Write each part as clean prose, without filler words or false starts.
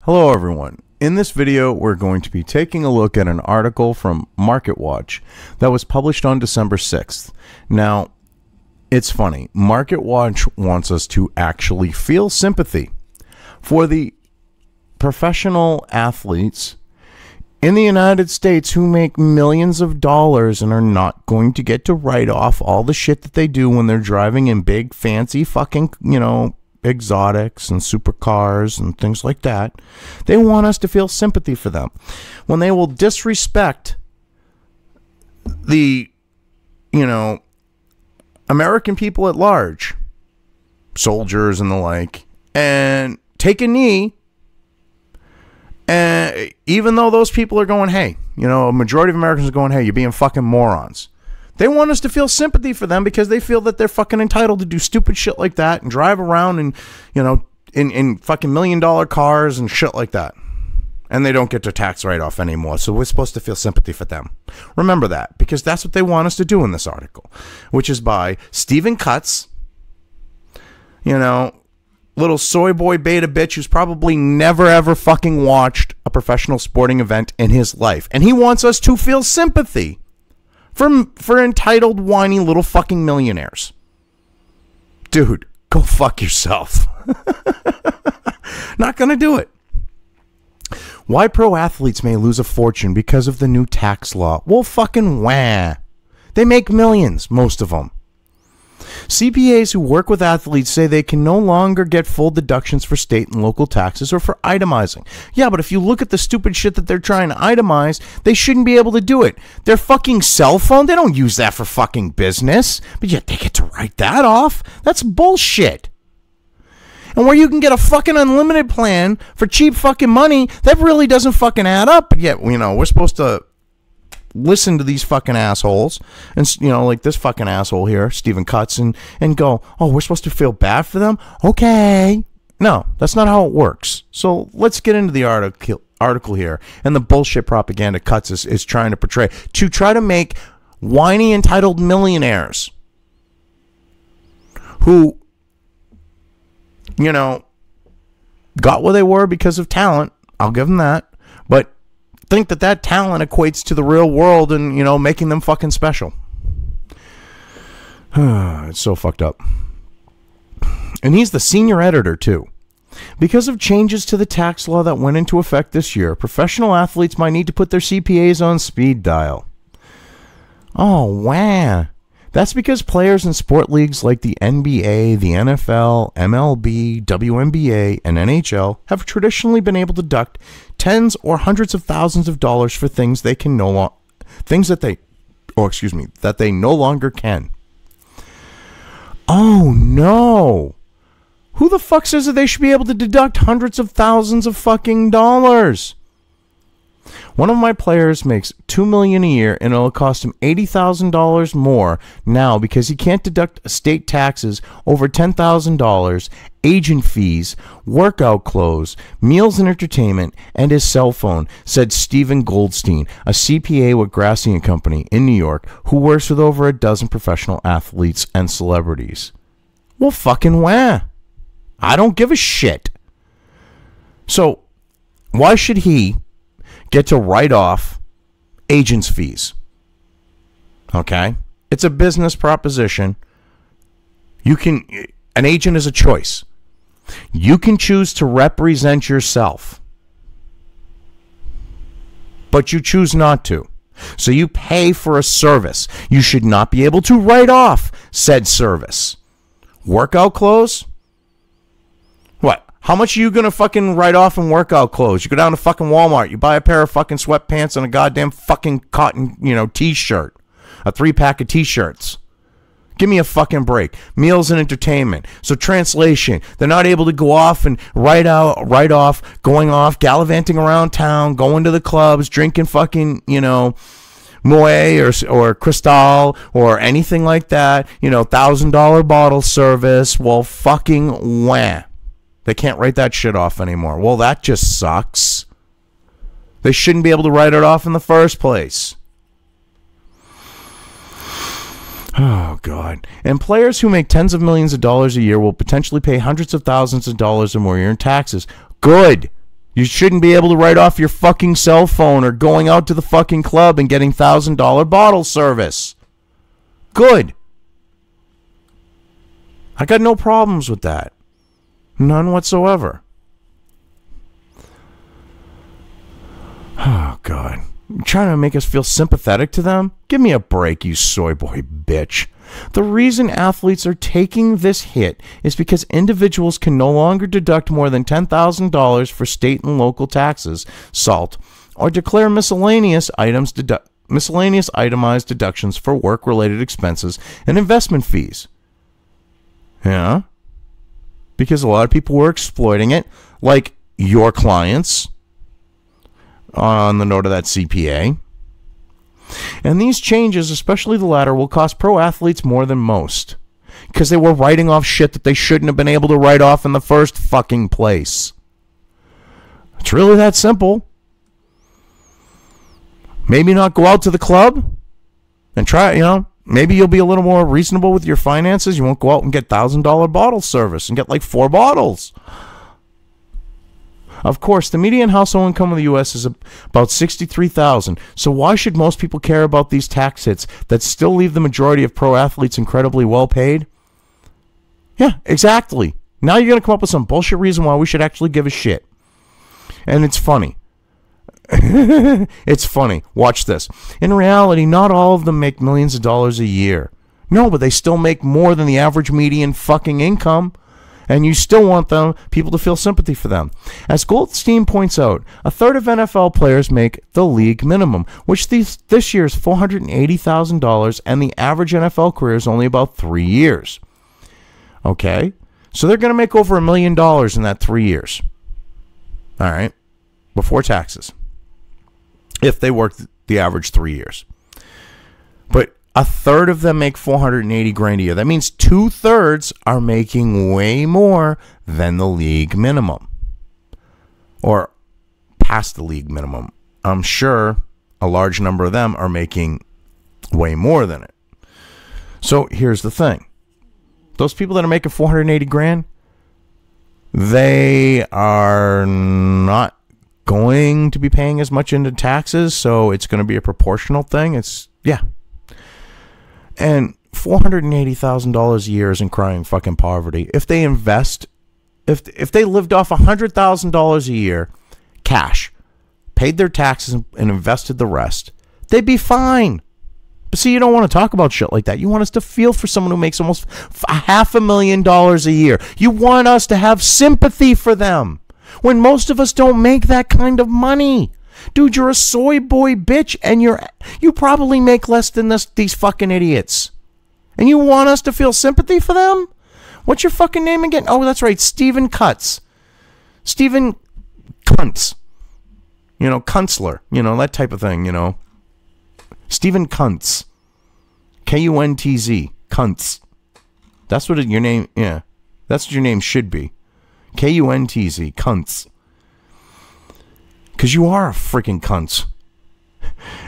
Hello everyone. In this video, we're going to be taking a look at an article from MarketWatch that was published on December 6th. Now, it's funny. MarketWatch wants us to actually feel sympathy for the professional athletes in the United States who make millions of dollars and are not going to get to write off all the shit that they do when they're driving in big, fancy fucking, exotics and supercars and things like that. They want us to feel sympathy for them when they will disrespect the, American people at large, soldiers and the like, and take a knee. And even though those people are going, hey, a majority of Americans are going, hey, you're being fucking morons. They want us to feel sympathy for them because they feel that they're fucking entitled to do stupid shit like that and drive around and, in fucking $1 million cars and shit like that. And they don't get their tax write-off anymore. So we're supposed to feel sympathy for them. Remember that, because that's what they want us to do in this article, which is by Stephen Cutts, little soy boy beta bitch who's probably never ever fucking watched a professional sporting event in his life. And he wants us to feel sympathy for entitled, whiny little fucking millionaires. Dude, go fuck yourself. Not gonna do it. Why pro athletes may lose a fortune because of the new tax law. Well, fucking wah. They make millions, most of them. CPAs who work with athletes say they can no longer get full deductions for state and local taxes or for itemizing. Yeah, but if you look at the stupid shit that they're trying to itemize, they shouldn't be able to do it. Their fucking cell phone, they don't use that for fucking business, but yet they get to write that off? That's bullshit. And where you can get a fucking unlimited plan for cheap fucking money, that really doesn't fucking add up. But yet, we're supposed to listen to these fucking assholes and, like this fucking asshole here, Stephen Cutts, and go, oh, we're supposed to feel bad for them? Okay. No, that's not how it works. So let's get into the article here and the bullshit propaganda Cutts is trying to portray to try to make whiny entitled millionaires who, got where they were because of talent. I'll give them that. But think that talent equates to the real world and, making them fucking special. It's so fucked up. And he's the senior editor, too. Because of changes to the tax law that went into effect this year, professional athletes might need to put their CPAs on speed dial. Oh, wow. That's because players in sport leagues like the NBA, the NFL, MLB, WNBA, and NHL have traditionally been able to deduct tens or hundreds of thousands of dollars for things they can that they no longer can. Oh no. Who the fuck says that they should be able to deduct hundreds of thousands of fucking dollars? One of my players makes $2 million a year, and it'll cost him $80,000 more now because he can't deduct state taxes over $10,000, agent fees, workout clothes, meals and entertainment, and his cell phone, said Stephen Goldstein, a CPA with Grassi & Company in New York, who works with over a dozen professional athletes and celebrities. Well, fucking wah. I don't give a shit. So, why should he get to write off agents' fees? Okay? It's a business proposition. An agent is a choice. You can choose to represent yourself, but you choose not to. So you pay for a service. You should not be able to write off said service. Workout clothes? What? How much are you going to fucking write off in workout clothes? You go down to fucking Walmart, you buy a pair of fucking sweatpants and a goddamn fucking cotton, t-shirt. A 3-pack of t-shirts. Give me a fucking break. Meals and entertainment. So translation, they're not able to go off and write off, going off, gallivanting around town, going to the clubs, drinking fucking, Moet or Cristal or anything like that. $1,000 bottle service. Well, fucking wah. They can't write that shit off anymore. Well, that just sucks. They shouldn't be able to write it off in the first place. Oh, God. And players who make tens of millions of dollars a year will potentially pay hundreds of thousands of dollars or more a year in taxes. Good. You shouldn't be able to write off your fucking cell phone or going out to the fucking club and getting $1,000 bottle service. Good. I got no problems with that. None whatsoever. Oh, God. You're trying to make us feel sympathetic to them? Give me a break, you soy boy bitch. The reason athletes are taking this hit is because individuals can no longer deduct more than $10,000 for state and local taxes, SALT, or declare miscellaneous itemized deductions for work-related expenses and investment fees. Yeah? Because a lot of people were exploiting it, like your clients on the note of that CPA. And these changes, especially the latter, will cost pro athletes more than most because they were writing off shit that they shouldn't have been able to write off in the first fucking place. It's really that simple. Maybe not go out to the club and try, maybe you'll be a little more reasonable with your finances. You won't go out and get $1,000 bottle service and get like 4 bottles. Of course, the median household income in the U.S. is about $63,000. So why should most people care about these tax hits that still leave the majority of pro athletes incredibly well paid? Yeah, exactly. Now you're going to come up with some bullshit reason why we should actually give a shit. And it's funny. It's funny. Watch this. In reality, not all of them make millions of dollars a year. No, but they still make more than the average median fucking income. And you still want people to feel sympathy for them. As Goldstein points out, a third of NFL players make the league minimum, which this year is $480,000, and the average NFL career is only about 3 years. Okay? So they're going to make over $1 million in that 3 years. All right? Before taxes. If they work the average 3 years. But a third of them make $480,000 a year. That means 2/3 are making way more than the league minimum, or past the league minimum. I'm sure a large number of them are making way more than it. So here's the thing: those people that are making $480,000, they are not going to be paying as much into taxes, so it's going to be a proportional thing. And $480,000 a year isn't crying fucking poverty. If they invest, if they lived off $100,000 a year, cash, paid their taxes and invested the rest, they'd be fine. But see, you don't want to talk about shit like that. You want us to feel for someone who makes almost $500,000 a year. You want us to have sympathy for them when most of us don't make that kind of money. Dude, you're a soy boy bitch, and you probably make less than these fucking idiots. And you want us to feel sympathy for them? What's your fucking name again? Oh, that's right, Stephen Cutts. Stephen Kuntz. Kuntzler. That type of thing, Stephen Kuntz. Kuntz. Kuntz. That's what your name, yeah. That's what your name should be. Kuntz. Kuntz. Because you are a freaking cunt.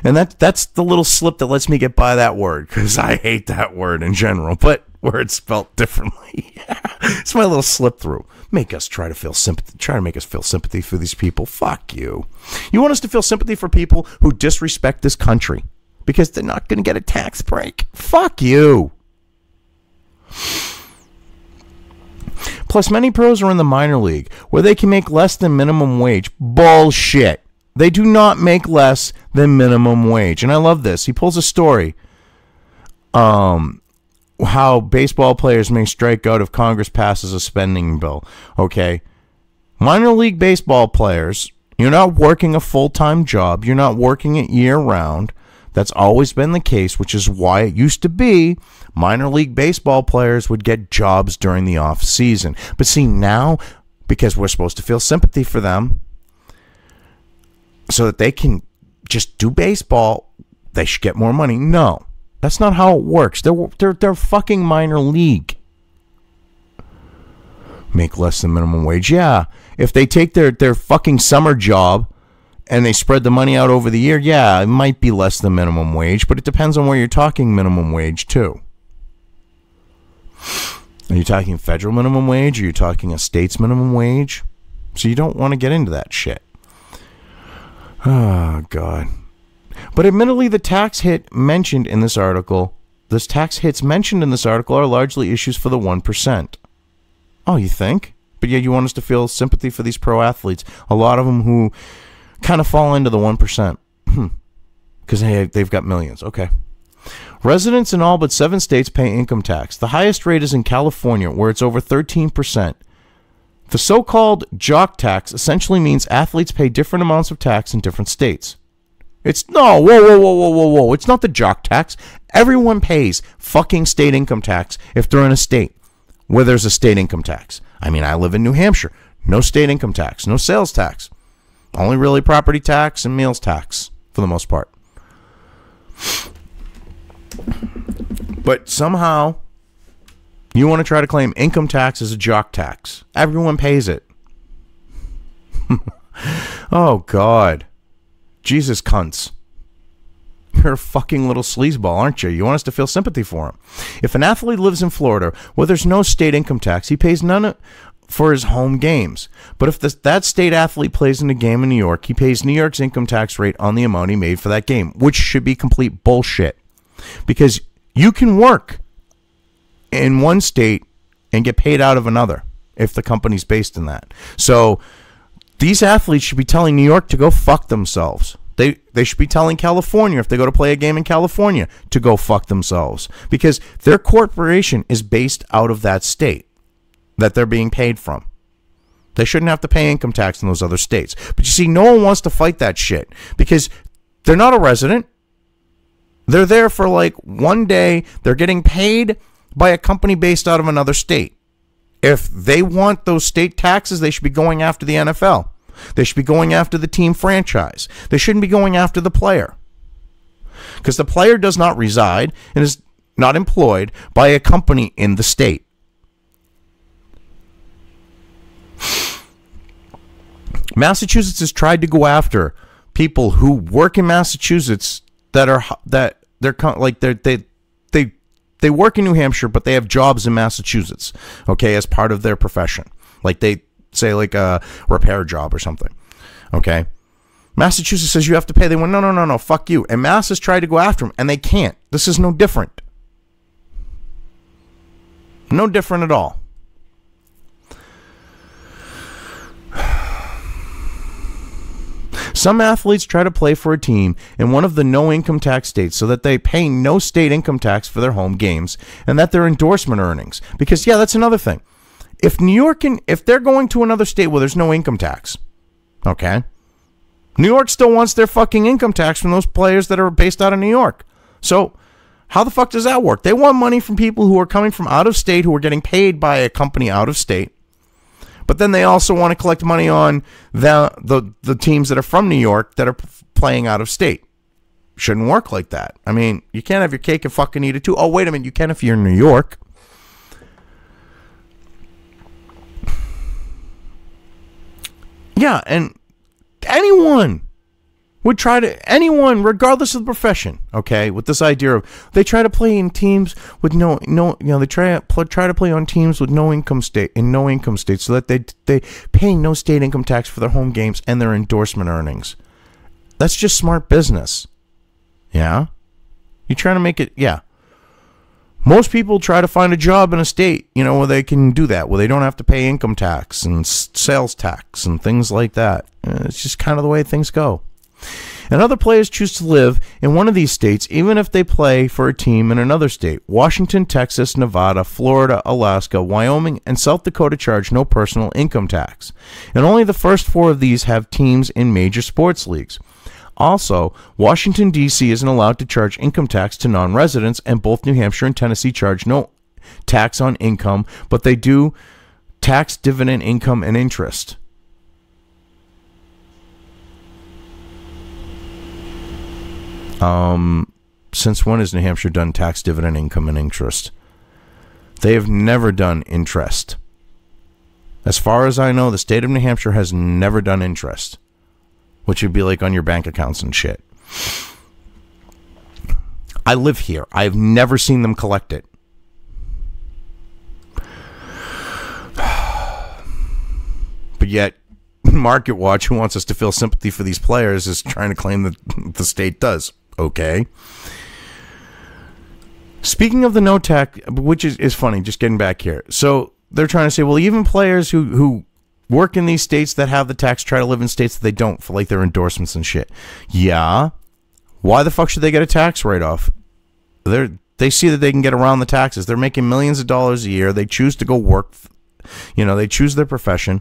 And that's the little slip that lets me get by that word, because I hate that word in general, but where it's spelled differently. It's my little slip through. Make us try to make us feel sympathy for these people. Fuck you. You want us to feel sympathy for people who disrespect this country because they're not going to get a tax break. Fuck you. Plus, many pros are in the minor league, where they can make less than minimum wage. Bullshit. They do not make less than minimum wage. And I love this. He pulls a story. How baseball players may strike out if Congress passes a spending bill. Okay. Minor league baseball players, you're not working a full-time job. You're not working it year-round. That's always been the case, which is why it used to be minor league baseball players would get jobs during the off season. But see, now, because we're supposed to feel sympathy for them so that they can just do baseball, they should get more money. No, that's not how it works. They're fucking minor league. Make less than minimum wage. Yeah, if they take their fucking summer job and they spread the money out over the year, yeah, it might be less than minimum wage, but it depends on where you're talking minimum wage, too. Are you talking federal minimum wage? Are you talking a state's minimum wage? So you don't want to get into that shit. Oh, God. But admittedly, the tax hits mentioned in this article are largely issues for the 1%. Oh, you think? But yet you want us to feel sympathy for these pro athletes. A lot of them who kind of fall into the 1%. Because they've got millions. Okay. Residents in all but 7 states pay income tax. The highest rate is in California, where it's over 13%. The so-called jock tax essentially means athletes pay different amounts of tax in different states. Whoa. It's not the jock tax. Everyone pays fucking state income tax if they're in a state where there's a state income tax. I mean, I live in New Hampshire. No state income tax. No sales tax. Only really property tax and meals tax for the most part. But somehow you want to try to claim income tax as a jock tax. Everyone pays it. Oh, God. Jesus cunts. You're a fucking little sleazeball, aren't you? You want us to feel sympathy for him. If an athlete lives in Florida where there's no state income tax, he pays none for his home games. But if that state athlete plays in a game in New York, he pays New York's income tax rate on the amount he made for that game, which should be complete bullshit. Because you can work in one state and get paid out of another if the company's based in that. So these athletes should be telling New York to go fuck themselves. They should be telling California, if they go to play a game in California, to go fuck themselves. Because their corporation is based out of that state that they're being paid from. They shouldn't have to pay income tax in those other states. But you see, no one wants to fight that shit because they're not a resident. They're there for like one day. They're getting paid by a company based out of another state. If they want those state taxes, they should be going after the NFL. They should be going after the team franchise. They shouldn't be going after the player. Because the player does not reside and is not employed by a company in the state. Massachusetts has tried to go after people who work in Massachusetts they work in New Hampshire, but they have jobs in Massachusetts, okay, as part of their profession. Like they say like a repair job or something, okay? Massachusetts says you have to pay. They went, no, fuck you. And Mass has tried to go after them, and they can't. This is no different. No different at all. Some athletes try to play for a team in one of the no income tax states so that they pay no state income tax for their home games and that their endorsement earnings. Because, yeah, that's another thing. If if they're going to another state where there's no income tax, okay, New York still wants their fucking income tax from those players that are based out of New York. So how the fuck does that work? They want money from people who are coming from out of state who are getting paid by a company out of state. But then they also want to collect money on the teams that are from New York that are playing out of state. Shouldn't work like that. I mean, you can't have your cake and fucking eat it too. Oh, wait a minute. You can if you're in New York. Yeah, and anyone would try to, anyone, regardless of the profession, okay, with this idea of, they try to play in teams with they try to play on teams with no income state, so that they pay no state income tax for their home games and their endorsement earnings. That's just smart business. Yeah? You're trying to make it, yeah. Most people try to find a job in a state, where they can do that, where they don't have to pay income tax and sales tax and things like that. It's just kind of the way things go. And other players choose to live in one of these states, even if they play for a team in another state. Washington, Texas, Nevada, Florida, Alaska, Wyoming, and South Dakota charge no personal income tax. And only the first 4 of these have teams in major sports leagues. Also, Washington, D.C. isn't allowed to charge income tax to non-residents, and both New Hampshire and Tennessee charge no tax on income, but they do tax dividend income and interest. Since when has New Hampshire done tax dividend income and interest? They have never done interest. As far as I know, the state of New Hampshire has never done interest, which would be like on your bank accounts and shit. I live here. I've never seen them collect it. But yet, Market Watch, who wants us to feel sympathy for these players, is trying to claim that the state does. Okay. Speaking of the no tax, which is funny, just getting back here. So they're trying to say, well, even players who work in these states that have the tax try to live in states that they don't for like their endorsements and shit. Yeah. Why the fuck should they get a tax write-off? They see that they can get around the taxes. They're making millions of dollars a year. They choose to go work. They choose their profession.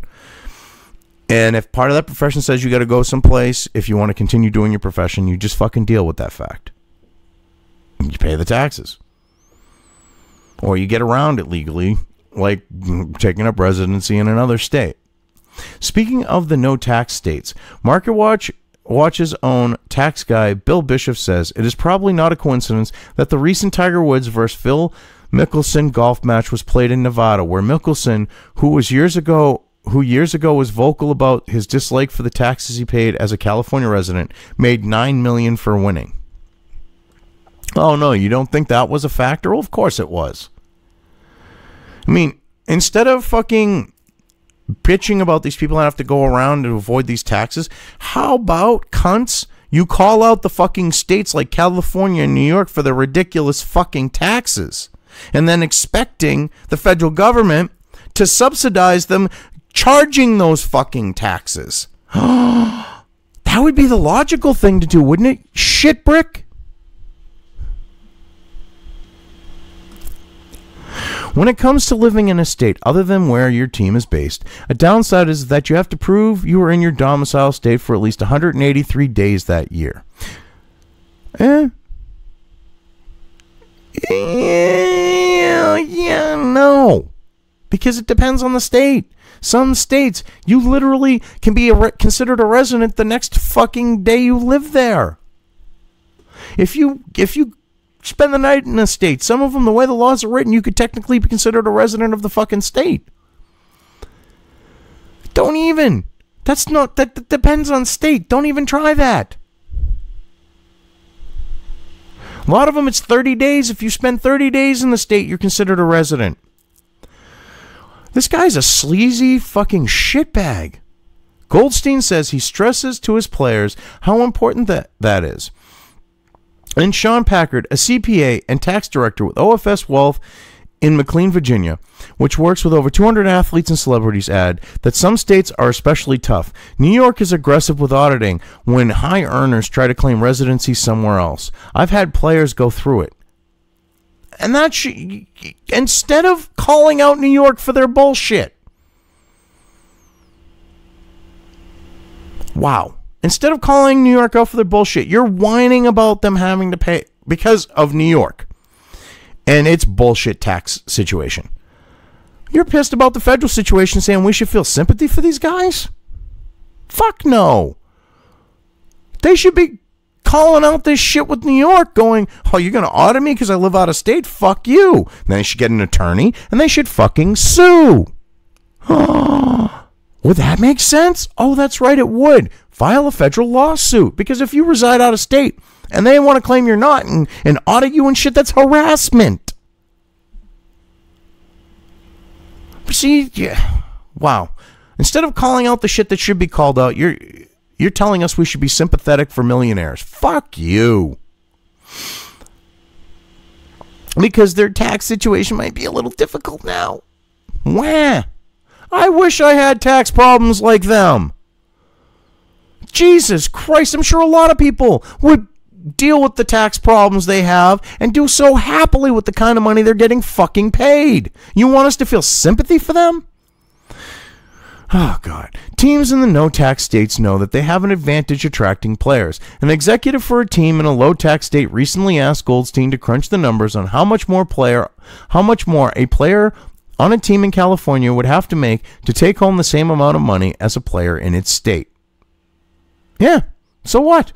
And if part of that profession says you got to go someplace, if you want to continue doing your profession, you just fucking deal with that fact. You pay the taxes. Or you get around it legally, like taking up residency in another state. Speaking of the no tax states, Market Watch's own tax guy, Bill Bishop, says it is probably not a coincidence that the recent Tiger Woods versus Phil Mickelson golf match was played in Nevada, where Mickelson, who years ago was vocal about his dislike for the taxes he paid as a California resident, made $9 million for winning. Oh no, you don't think that was a factor? Well, of course it was. I mean, instead of fucking bitching about these people that have to go around to avoid these taxes, how about, cunts, you call out the fucking states like California and New York for their ridiculous fucking taxes, and then expecting the federal government to subsidize them charging those fucking taxes. That would be the logical thing to do, wouldn't it? Shitbrick. When it comes to living in a state other than where your team is based, a downside is that you have to prove you were in your domicile state for at least 183 days that year. No. Because it depends on the state. Some states, you literally can be considered a resident the next fucking day you live there. If you spend the night in a state, some of them, the way the laws are written, you could technically be considered a resident of the fucking state. Don't even. That depends on state. Don't even try that. A lot of them, it's 30 days. If you spend 30 days in the state, you're considered a resident. This guy's a sleazy fucking shitbag. Goldstein says he stresses to his players how important that is. And Sean Packard, a CPA and tax director with OFS Wealth in McLean, Virginia, which works with over 200 athletes and celebrities, add that some states are especially tough. New York is aggressive with auditing when high earners try to claim residency somewhere else. I've had players go through it. And instead of calling out New York for their bullshit. Wow. Instead of calling New York out for their bullshit, you're whining about them having to pay because of New York and its bullshit tax situation. You're pissed about the federal situation, saying we should feel sympathy for these guys? Fuck no. They should be calling out this shit with New York, going, oh, you're going to audit me because I live out of state? Fuck you. And then they should get an attorney, and they should fucking sue. Would that make sense? Oh, that's right, it would. File a federal lawsuit, because if you reside out of state and they want to claim you're not and audit you and shit, that's harassment. See, yeah. Wow. Instead of calling out the shit that should be called out, you're telling us we should be sympathetic for millionaires. Fuck you. Because their tax situation might be a little difficult now. Wah. I wish I had tax problems like them. Jesus Christ, I'm sure a lot of people would deal with the tax problems they have and do so happily with the kind of money they're getting fucking paid. You want us to feel sympathy for them? Oh, God. Teams in the no-tax states know that they have an advantage attracting players. An executive for a team in a low-tax state recently asked Goldstein to crunch the numbers on how much more a player on a team in California would have to make to take home the same amount of money as a player in its state. Yeah, so what?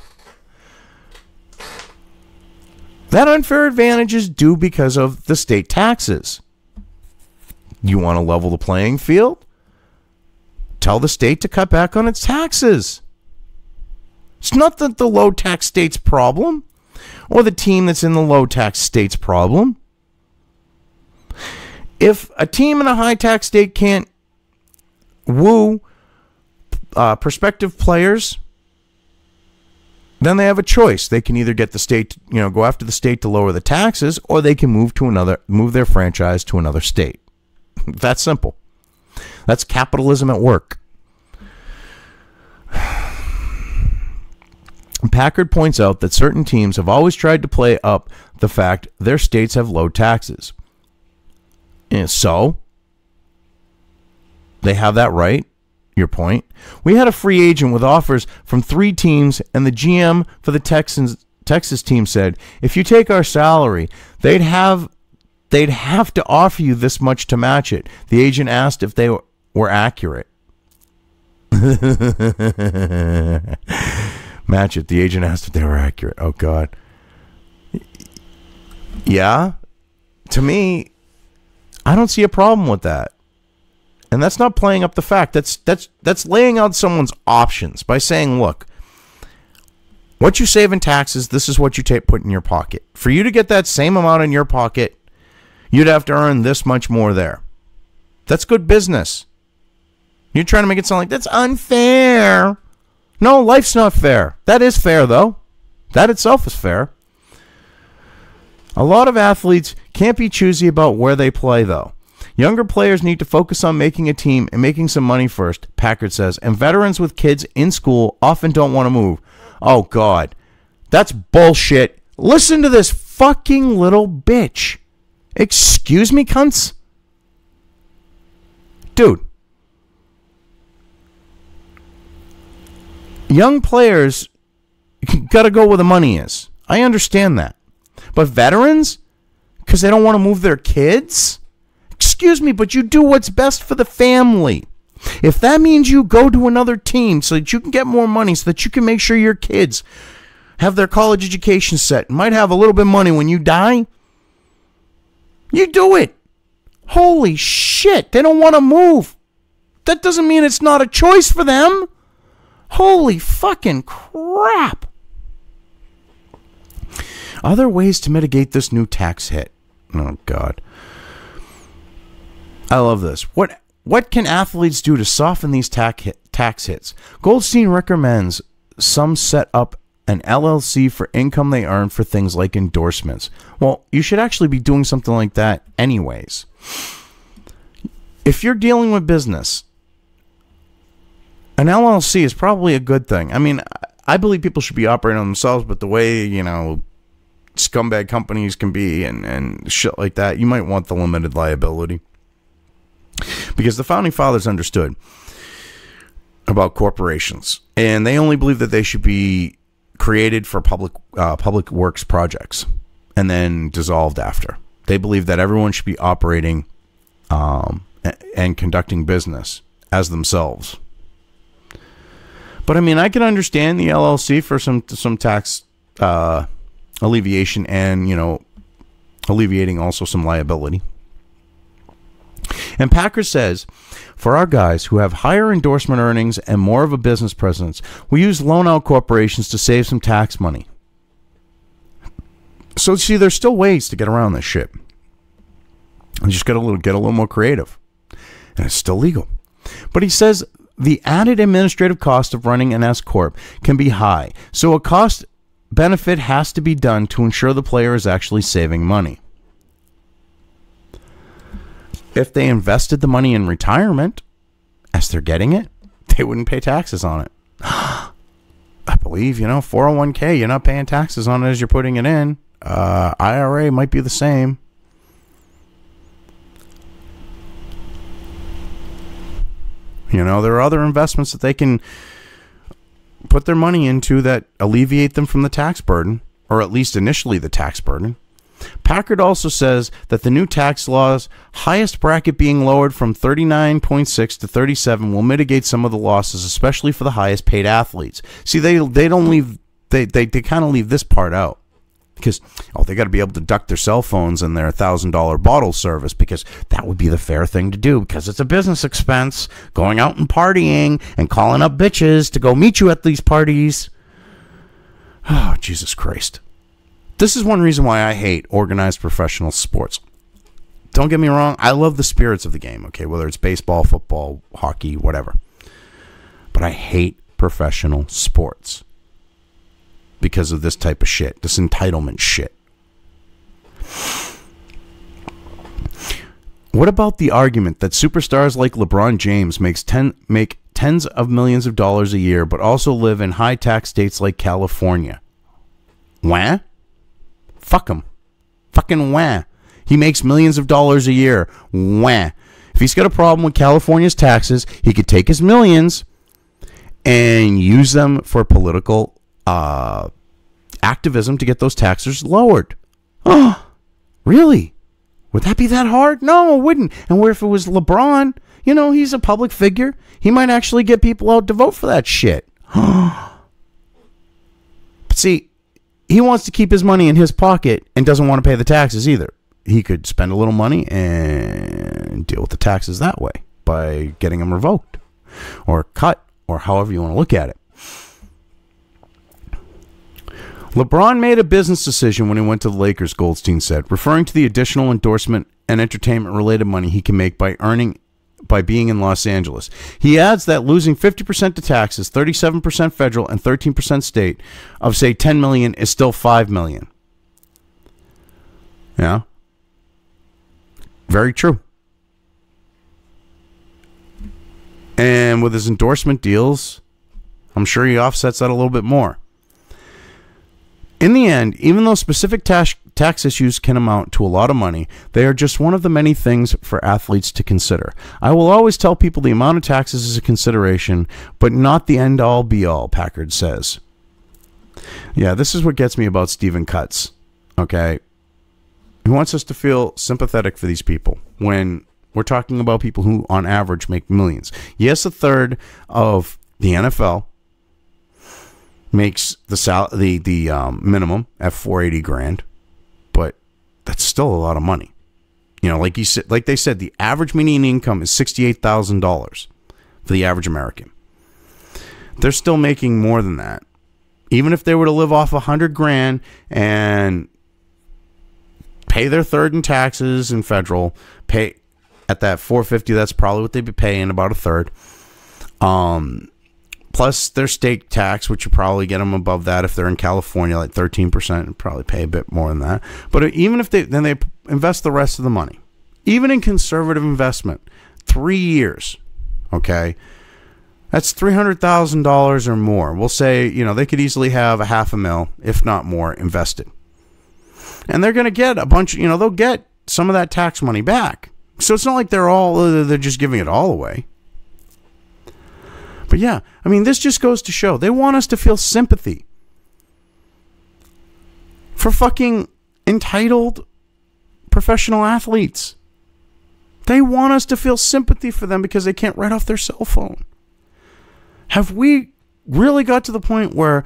That unfair advantage is due because of the state taxes. You want to level the playing field? Tell the state to cut back on its taxes. It's not the low-tax state's problem or the team that's in the low-tax state's problem. If a team in a high-tax state can't woo prospective players, then they have a choice. They can either get the state, go after the state to lower the taxes, or they can move their franchise to another state. That's simple. That's capitalism at work. Packard points out that certain teams have always tried to play up the fact their states have low taxes. And so, they have that right. Your point. We had a free agent with offers from 3 teams, and the GM for the Texas team said, if you take our salary, they'd have to offer you this much to match it. The agent asked if they were accurate. Match it. The agent asked if they were accurate. Oh, God. Yeah. To me, I don't see a problem with that. And that's not playing up the fact. That's laying out someone's options by saying, look, what you save in taxes, this is what you put in your pocket. For you to get that same amount in your pocket, you'd have to earn this much more there. That's good business. You're trying to make it sound like that's unfair. No, life's not fair. That is fair, though. That itself is fair. A lot of athletes can't be choosy about where they play, though. Younger players need to focus on making a team and making some money first, Packard says, and veterans with kids in school often don't want to move. Oh, God. That's bullshit. Listen to this fucking little bitch. Excuse me, cunts? Dude. Young players got to go where the money is. I understand that. But veterans? Because they don't want to move their kids? Excuse me, but you do what's best for the family. If that means you go to another team so that you can get more money, so that you can make sure your kids have their college education set and might have a little bit of money when you die, you do it. Holy shit, they don't want to move. That doesn't mean it's not a choice for them. Holy fucking crap. Other ways to mitigate this new tax hit. Oh, God. I love this. What can athletes do to soften these tax hits? Goldstein recommends some set up an LLC for income they earn for things like endorsements. Well, you should actually be doing something like that anyways. If you're dealing with business, an LLC is probably a good thing. I mean, I believe people should be operating on themselves, but the way, scumbag companies can be and shit like that, you might want the limited liability. Because the Founding Fathers understood about corporations, and they only believed that they should be created for public works projects and then dissolved after. They believed that everyone should be operating and conducting business as themselves. But I mean, I can understand the LLC for some tax alleviation and, alleviating also some liability. And Packer says, for our guys who have higher endorsement earnings and more of a business presence, we use loan-out corporations to save some tax money. So, see, there's still ways to get around this shit. You just got to get a little more creative. And it's still legal. But he says the added administrative cost of running an S-Corp can be high. So a cost benefit has to be done to ensure the player is actually saving money. If they invested the money in retirement, as they're getting it, they wouldn't pay taxes on it. I believe, 401k, you're not paying taxes on it as you're putting it in. IRA might be the same. There are other investments that they can put their money into that alleviate them from the tax burden, or at least initially the tax burden. Packard also says that the new tax law's highest bracket being lowered from 39.6 to 37 will mitigate some of the losses, especially for the highest paid athletes. See, they don't leave, they kind of leave this part out because, they got to be able to deduct their cell phones and their $1,000 bottle service, because that would be the fair thing to do, because it's a business expense, going out and partying and calling up bitches to go meet you at these parties. Oh, Jesus Christ. This is one reason why I hate organized professional sports. Don't get me wrong, I love the spirits of the game, okay, whether it's baseball, football, hockey, whatever. but I hate professional sports because of this type of shit, this entitlement shit. What about the argument that superstars like LeBron James make tens of millions of dollars a year, but also live in high-tax states like California? Wah? Fuck him. Fucking wah. He makes millions of dollars a year. Wah. If he's got a problem with California's taxes, he could take his millions and use them for political activism to get those taxes lowered. Oh, really? Would that be that hard? No, it wouldn't. And what if it was LeBron? You know, he's a public figure. He might actually get people out to vote for that shit. But see, he wants to keep his money in his pocket and doesn't want to pay the taxes either. He could spend a little money and deal with the taxes that way by getting them revoked or cut or however you want to look at it. LeBron made a business decision when he went to the Lakers, Goldstein said, referring to the additional endorsement and entertainment-related money he can make by being in Los Angeles. He adds that losing 50% to taxes, 37% federal, and 13% state of, say, $10 million is still $5 million. Yeah. Very true. And with his endorsement deals, I'm sure he offsets that a little bit more. In the end, even though specific tax issues can amount to a lot of money, they are just one of the many things for athletes to consider. I will always tell people the amount of taxes is a consideration, but not the end-all, be-all, Packard says. Yeah, this is what gets me about Stephen Cutts, okay? He wants us to feel sympathetic for these people when we're talking about people who, on average, make millions. Yes, a third of the NFL makes the minimum at $480,000, but that's still a lot of money. You know, like they said, the average median income is $68,000 for the average American. They're still making more than that, even if they were to live off $100,000 and pay their third in taxes and federal. Pay at that $450,000. That's probably what they'd be paying, about a third. Plus their state tax, which you probably get them above that if they're in California, like 13%, and probably pay a bit more than that. But even if they invest the rest of the money, even in conservative investment, 3 years, okay, that's $300,000 or more. We'll say, you know, they could easily have $500,000, if not more, invested. And they're going to get a bunch, you know, they'll get some of that tax money back. So it's not like they're just giving it all away. But yeah, I mean, this just goes to show they want us to feel sympathy for fucking entitled professional athletes. They want us to feel sympathy for them because they can't write off their cell phone. Have we really got to the point where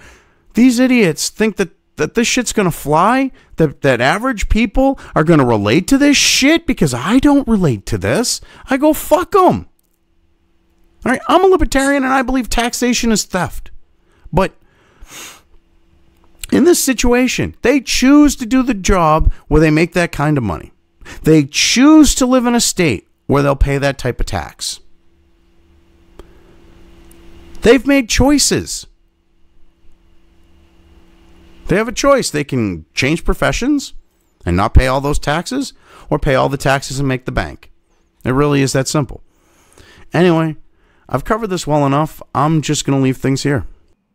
these idiots think that this shit's going to fly? That average people are going to relate to this shit? Because I don't relate to this. I go, fuck them. All right, I'm a libertarian and I believe taxation is theft. But in this situation, they choose to do the job where they make that kind of money. They choose to live in a state where they'll pay that type of tax. They've made choices. They have a choice. They can change professions and not pay all those taxes, or pay all the taxes and make the bank. It really is that simple. Anyway, I've covered this well enough. I'm just going to leave things here.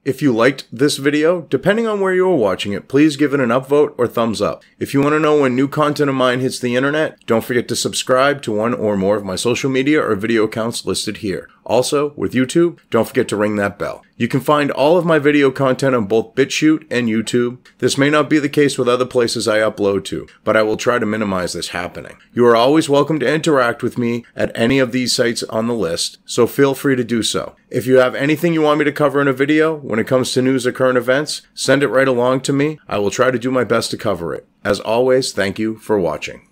If you liked this video, depending on where you are watching it, please give it an upvote or thumbs up. If you want to know when new content of mine hits the internet, don't forget to subscribe to one or more of my social media or video accounts listed here. Also, with YouTube, don't forget to ring that bell. You can find all of my video content on both BitChute and YouTube. This may not be the case with other places I upload to, but I will try to minimize this happening. You are always welcome to interact with me at any of these sites on the list, so feel free to do so. If you have anything you want me to cover in a video, when it comes to news or current events, send it right along to me. I will try to do my best to cover it. As always, thank you for watching.